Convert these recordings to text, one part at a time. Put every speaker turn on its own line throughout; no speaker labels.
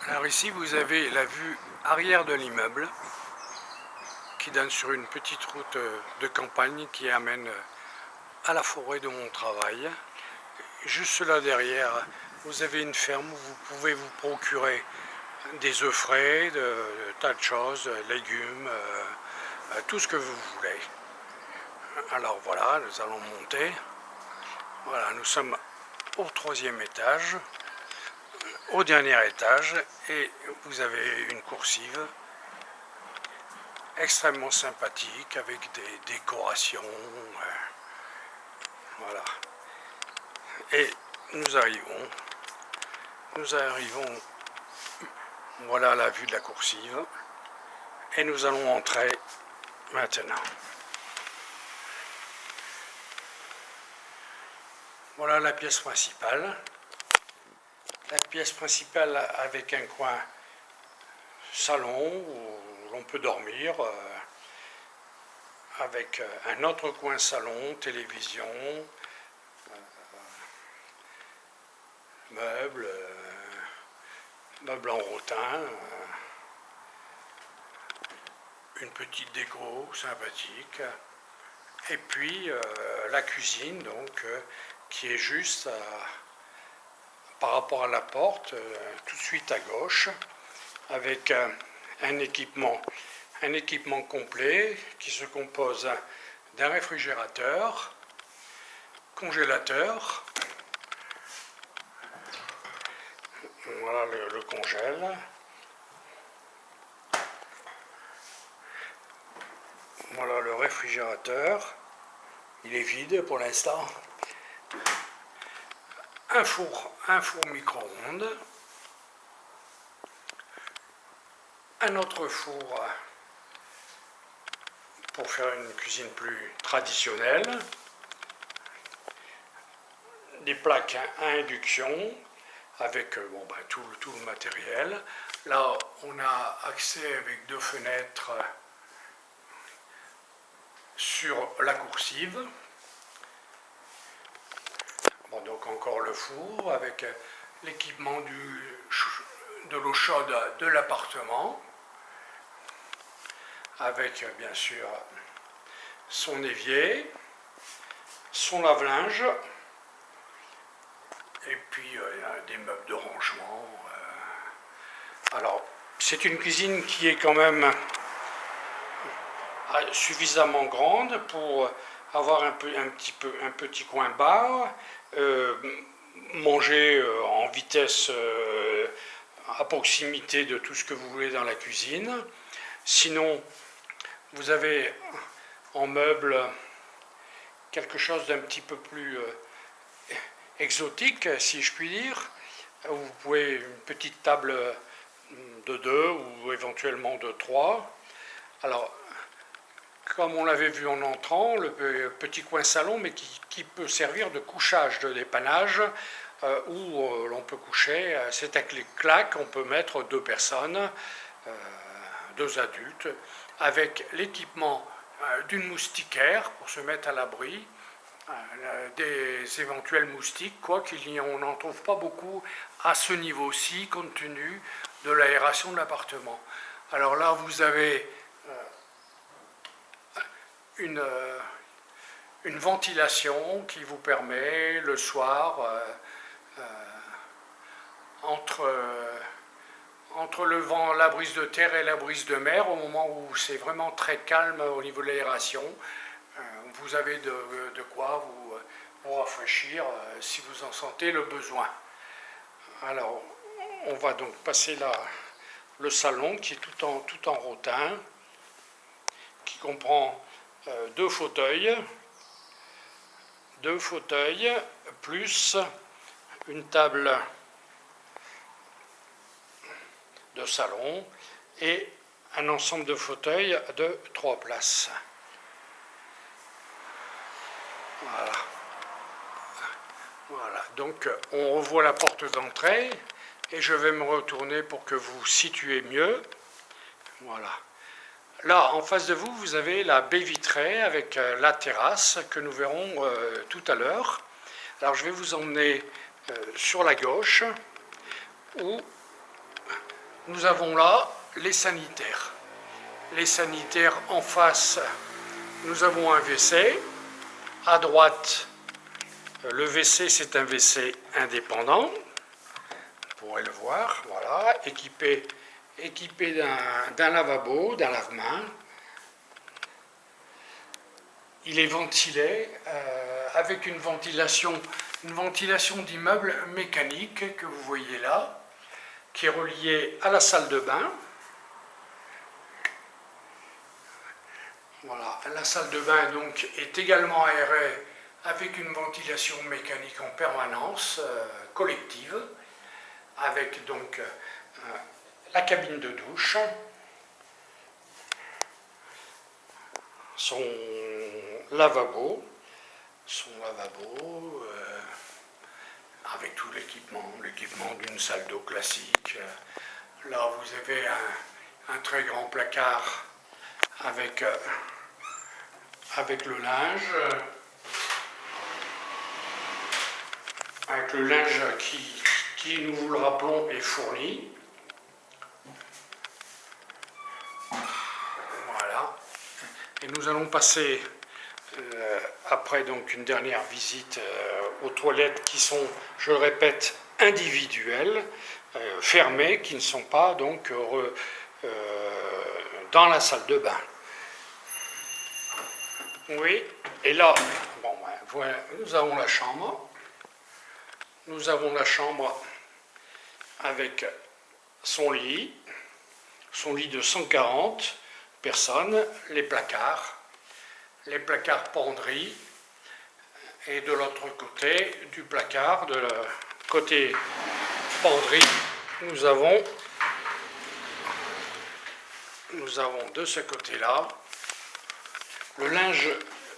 Alors ici vous avez la vue arrière de l'immeuble qui donne sur une petite route de campagne qui amène à la forêt de mon travail. Juste là derrière vous avez une ferme où vous pouvez vous procurer des œufs frais, de tas de choses, légumes, tout ce que vous voulez. Alors voilà, nous allons monter. Voilà, nous sommes au 3e étage, au dernier étage, et vous avez une coursive extrêmement sympathique avec des décorations. Voilà. Et nous arrivons, voilà la vue de la coursive, et nous allons entrer maintenant. Voilà la pièce principale. La pièce principale avec un coin salon où l'on peut dormir, avec un autre coin salon, télévision, meubles en rotin, une petite déco sympathique, et puis la cuisine donc qui est juste par rapport à la porte, tout de suite à gauche, avec un équipement complet qui se compose d'un réfrigérateur, congélateur, voilà le congèle, voilà le réfrigérateur, il est vide pour l'instant, un four micro-ondes, un autre four pour faire une cuisine plus traditionnelle, des plaques à induction avec tout le matériel. Là, on a accès avec 2 fenêtres sur la coursive. Bon, donc encore le four avec l'équipement de l'eau chaude de l'appartement, avec bien sûr son évier, son lave-linge, et puis des meubles de rangement. Alors, c'est une cuisine qui est quand même suffisamment grande pour avoir un petit coin bar, manger en vitesse à proximité de tout ce que vous voulez dans la cuisine. Sinon, vous avez en meuble quelque chose d'un petit peu plus exotique, si je puis dire. Vous pouvez une petite table de 2 ou éventuellement de 3. Alors, comme on l'avait vu en entrant, le petit coin salon, mais qui peut servir de couchage, de dépannage, où l'on peut coucher. C'est un clic-clac, on peut mettre 2 personnes, 2 adultes, avec l'équipement d'une moustiquaire pour se mettre à l'abri des éventuels moustiques, quoique on n'en trouve pas beaucoup à ce niveau-ci, compte tenu de l'aération de l'appartement. Alors là, vous avez une ventilation qui vous permet le soir, entre le vent, la brise de terre et la brise de mer, au moment où c'est vraiment très calme au niveau de l'aération, vous avez de quoi vous rafraîchir si vous en sentez le besoin. Alors, on va donc passer là le salon qui est tout en rotin, qui comprend 2 fauteuils, plus une table de salon et un ensemble de fauteuils de 3 places. Voilà, donc on revoit la porte d'entrée et je vais me retourner pour que vous situez mieux. Voilà. Là, en face de vous, vous avez la baie vitrée avec la terrasse que nous verrons tout à l'heure. Alors, je vais vous emmener sur la gauche où nous avons là les sanitaires. Les sanitaires en face, nous avons un WC. À droite, le WC, c'est un WC indépendant. Vous pourrez le voir, voilà, équipé d'un lavabo, d'un lave-main. Il est ventilé avec une ventilation d'immeuble mécanique que vous voyez là, qui est reliée à la salle de bain. Voilà, la salle de bain donc est également aérée avec une ventilation mécanique en permanence collective, avec donc la cabine de douche, son lavabo, avec tout l'équipement d'une salle d'eau classique. Là, vous avez un très grand placard avec le linge, qui, nous vous le rappelons, est fourni. Voilà. Et nous allons passer, après donc une dernière visite aux toilettes qui sont, je le répète, individuelles, fermées, qui ne sont pas donc dans la salle de bain. Oui, et là, bon, voilà, nous avons la chambre. Nous avons la chambre avec son lit de 140 personnes, les placards penderies, et de l'autre côté du placard, de la côté penderie, nous avons de ce côté-là le linge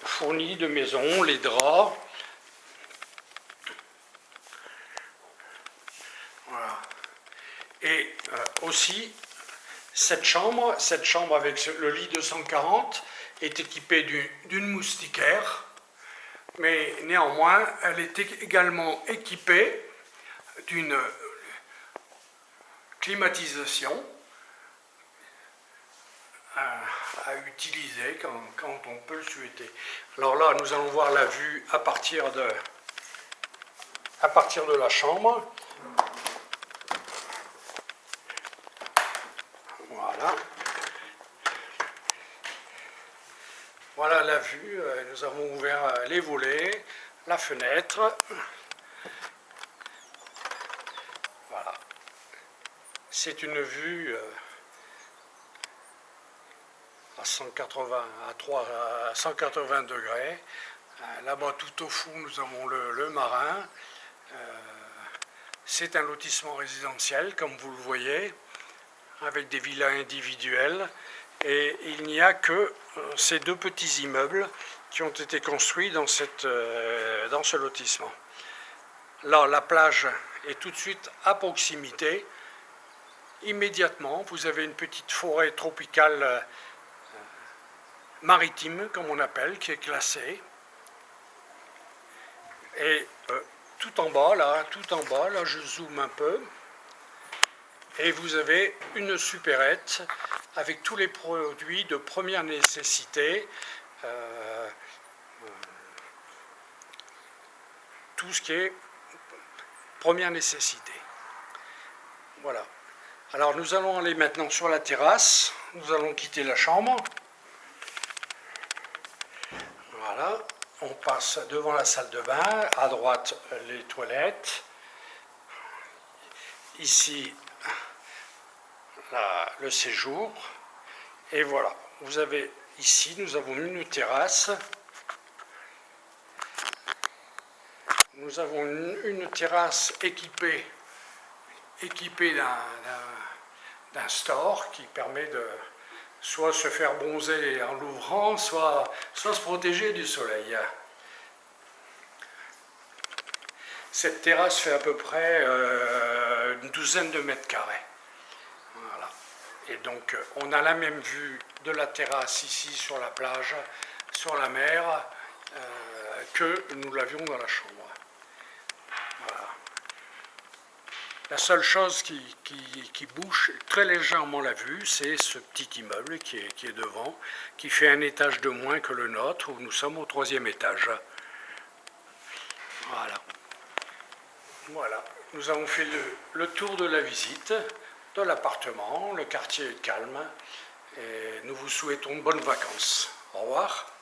fourni de maison, les draps. Voilà. Et aussi, cette chambre avec le lit de 140 est équipée d'une moustiquaire, mais néanmoins, elle est également équipée d'une climatisation à utiliser quand on peut le souhaiter. Alors là, nous allons voir la vue à partir de la chambre. Voilà. Voilà la vue. Nous avons ouvert les volets, la fenêtre. Voilà. C'est une vue à 180 degrés. Là-bas, tout au fond, nous avons le marin. C'est un lotissement résidentiel, comme vous le voyez, avec des villas individuelles. Et il n'y a que ces deux petits immeubles qui ont été construits dans ce lotissement. Là, la plage est tout de suite à proximité. Immédiatement, vous avez une petite forêt tropicale maritime, comme on appelle, qui est classée. Et tout en bas, là, je zoome un peu, et vous avez une supérette avec tous les produits de première nécessité, tout ce qui est première nécessité. Voilà. Alors nous allons aller maintenant sur la terrasse, nous allons quitter la chambre. Voilà, on passe devant la salle de bain, à droite les toilettes, ici le séjour, et voilà, vous avez ici, nous avons une terrasse, nous avons une terrasse équipée d'un store qui permet de soit se faire bronzer en l'ouvrant, soit se protéger du soleil. Cette terrasse fait à peu près une douzaine de mètres carrés. Voilà. Et donc on a la même vue de la terrasse ici sur la plage, sur la mer, que nous l'avions dans la chambre. Voilà. La seule chose qui bouge très légèrement la vue, c'est ce petit immeuble qui est devant, qui fait un étage de moins que le nôtre, où nous sommes au 3e étage. Voilà. Voilà. Nous avons fait le tour de la visite de l'appartement. Le quartier est calme et nous vous souhaitons de bonnes vacances. Au revoir.